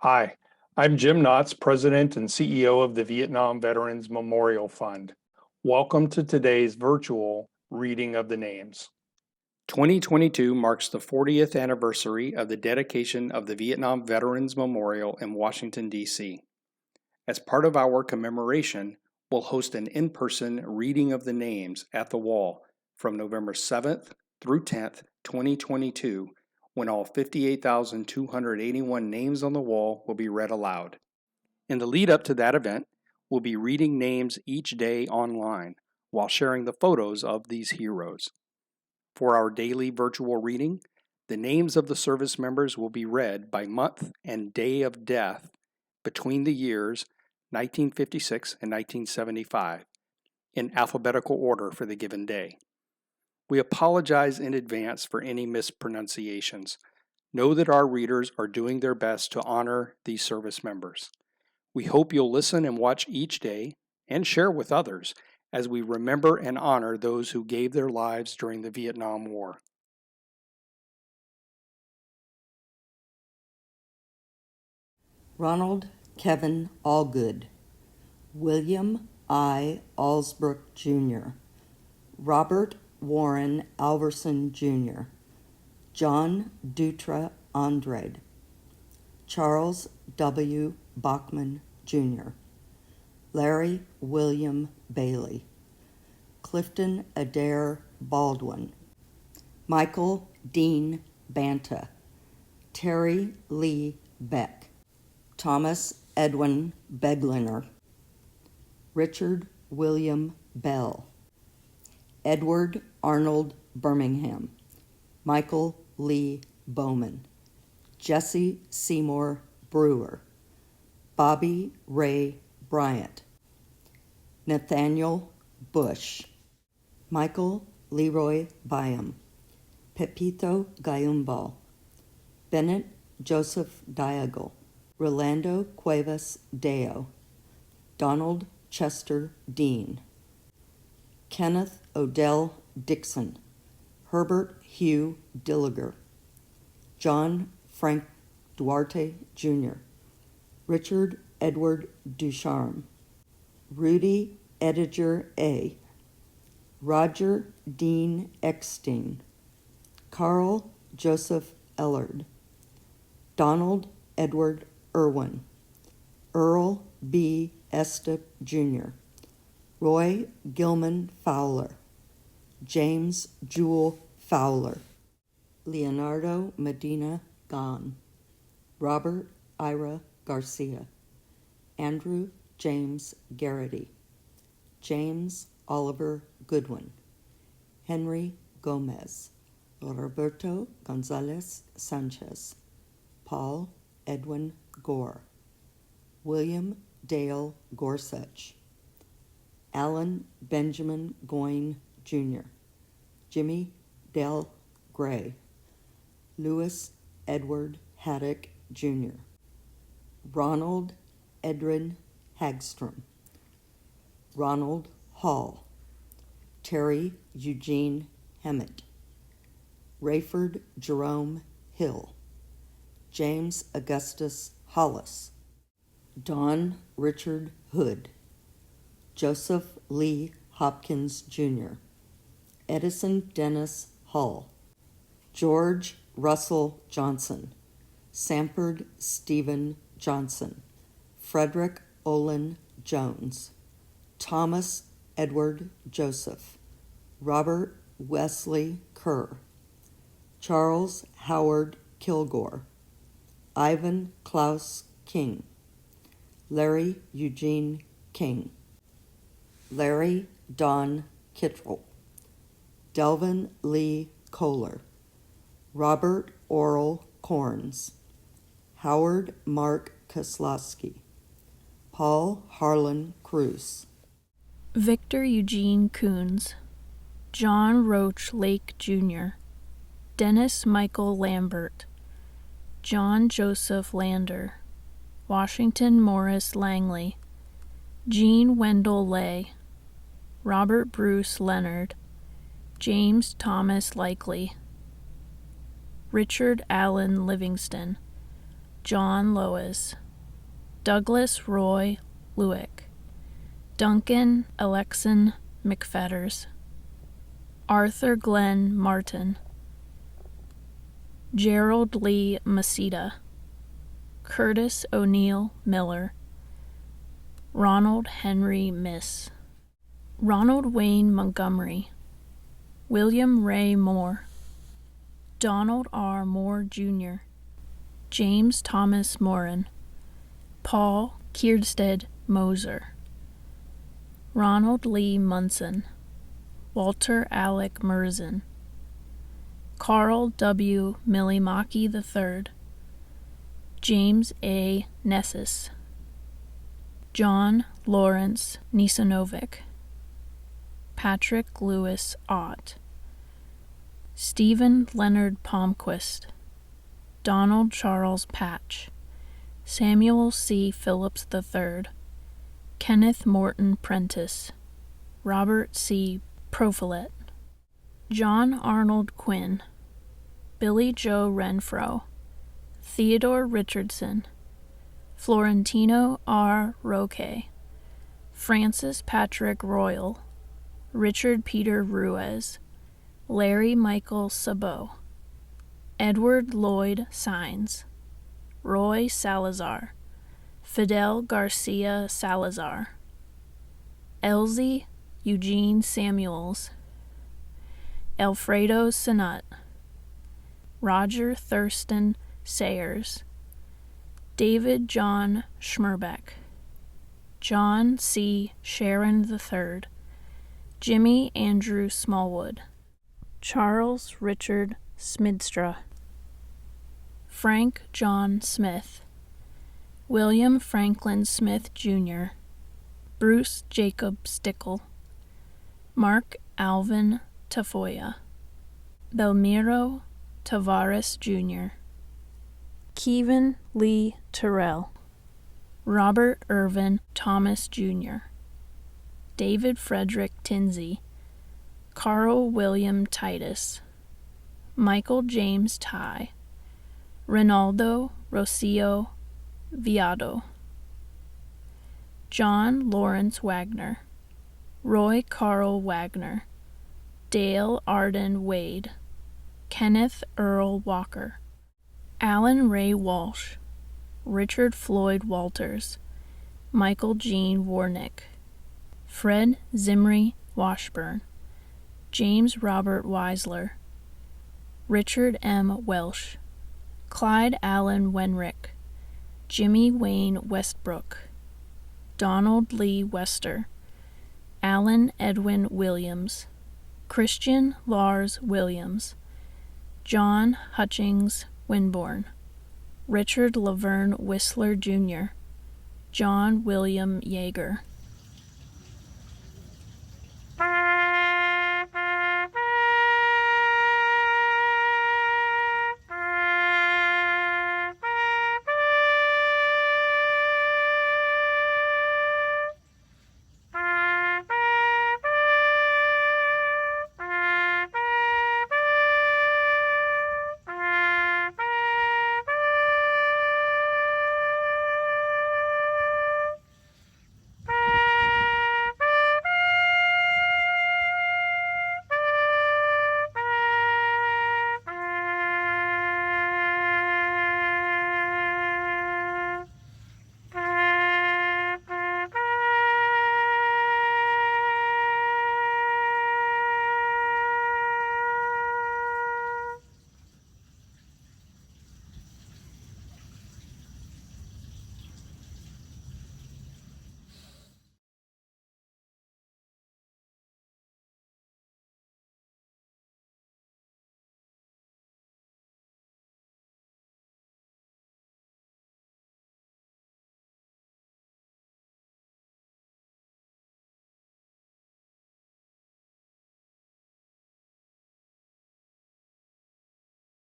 Hi, I'm Jim Knotts, President and CEO of the Vietnam Veterans Memorial Fund. Welcome to today's virtual reading of the names. 2022 marks the 40th anniversary of the dedication of the Vietnam Veterans Memorial in Washington, D.C. As part of our commemoration, we'll host an in-person reading of the names at the wall from November 7th through 10th, 2022, when all 58,281 names on the wall will be read aloud. In the lead up to that event, we'll be reading names each day online while sharing the photos of these heroes. For our daily virtual reading, the names of the service members will be read by month and day of death between the years 1956 and 1975 in alphabetical order for the given day. We apologize in advance for any mispronunciations. Know that our readers are doing their best to honor these service members. We hope you'll listen and watch each day and share with others as we remember and honor those who gave their lives during the Vietnam War. Ronald Kevin Allgood, William I. Allsbrook, Jr., Robert Warren Alverson, Jr., John Dutra Andrade, Charles W. Bachman, Jr., Larry William Bailey, Clifton Adair Baldwin, Michael Dean Banta, Terry Lee Beck, Thomas Edwin Begliner, Richard William Bell, Edward Arnold Birmingham, Michael Lee Bowman, Jesse Seymour Brewer, Bobby Ray Bryant, Nathaniel Bush, Michael Leroy Byam, Pepito Gayumbal, Bennett Joseph Diagle, Rolando Cuevas Deo, Donald Chester Dean, Kenneth Odell Dixon, Herbert Hugh Dilliger, John Frank Duarte, Jr., Richard Edward Ducharme, Rudy Ediger A., Roger Dean Eckstein, Carl Joseph Ellard, Donald Edward Irwin, Earl B. Estep, Jr., Roy Gilman Fowler, James Jewel Fowler, Leonardo Medina Gahn, Robert Ira Garcia, Andrew James Garrity, James Oliver Goodwin, Henry Gomez, Roberto Gonzalez Sanchez, Paul Edwin Gore, William Dale Gorsuch, Alan Benjamin Goyne, Jr., Jimmy Dale Gray, Louis Edward Haddock, Jr., Ronald Edrin Hagstrom, Ronald Hall, Terry Eugene Hemmett, Rayford Jerome Hill, James Augustus Hollis, Don Richard Hood, Joseph Lee Hopkins, Jr., Edison Dennis Hull, George Russell Johnson, Sanford Stephen Johnson, Frederick Olin Jones, Thomas Edward Joseph, Robert Wesley Kerr, Charles Howard Kilgore, Ivan Klaus King, Larry Eugene King, Larry Don Kittrell, Delvin Lee Kohler, Robert Oral Corns, Howard Mark Koslowski, Paul Harlan Cruz, Victor Eugene Coons, John Roach Lake Jr., Dennis Michael Lambert, John Joseph Lander, Washington Morris Langley, Jean Wendell Lay, Robert Bruce Leonard, James Thomas Likely, Richard Allen Livingston, John Lois, Douglas Roy Lewick, Duncan Alexan McFetters, Arthur Glenn Martin, Gerald Lee Masita, Curtis O'Neill Miller, Ronald Henry Miss, Ronald Wayne Montgomery, William Ray Moore, Donald R. Moore, Jr., James Thomas Morin, Paul Kierstead Moser, Ronald Lee Munson, Walter Alec Merzen, Carl W. Millimaki III, James A. Nessis, John Lawrence Nisanovic, Patrick Lewis Ott, Stephen Leonard Palmquist, Donald Charles Patch, Samuel C. Phillips III, Kenneth Morton Prentice, Robert C. Profilet, John Arnold Quinn, Billy Joe Renfro, Theodore Richardson, Florentino R. Roque, Francis Patrick Royal, Richard Peter Ruiz, Larry Michael Sabot, Edward Lloyd Sines, Roy Salazar, Fidel Garcia Salazar, Elsie Eugene Samuels, Alfredo Sinut, Roger Thurston Sayers, David John Schmerbeck, John C. Sharon III, Jimmy Andrew Smallwood, Charles Richard Smidstra, Frank John Smith, William Franklin Smith, Jr., Bruce Jacob Stickle, Mark Alvin Tafoya, Belmiro Tavares, Jr., Kevin Lee Terrell, Robert Irvin Thomas, Jr., David Frederick Tinsey, Carl William Titus, Michael James Ty, Ronaldo Rocio Viado, John Lawrence Wagner, Roy Carl Wagner, Dale Arden Wade, Kenneth Earl Walker, Alan Ray Walsh, Richard Floyd Walters, Michael Jean Warnick, Fred Zimri Washburn, James Robert Weisler, Richard M. Welsh, Clyde Allen Wenrick, Jimmy Wayne Westbrook, Donald Lee Wester, Alan Edwin Williams, Christian Lars Williams, John Hutchings Winborn, Richard Laverne Whistler, Jr., John William Yeager,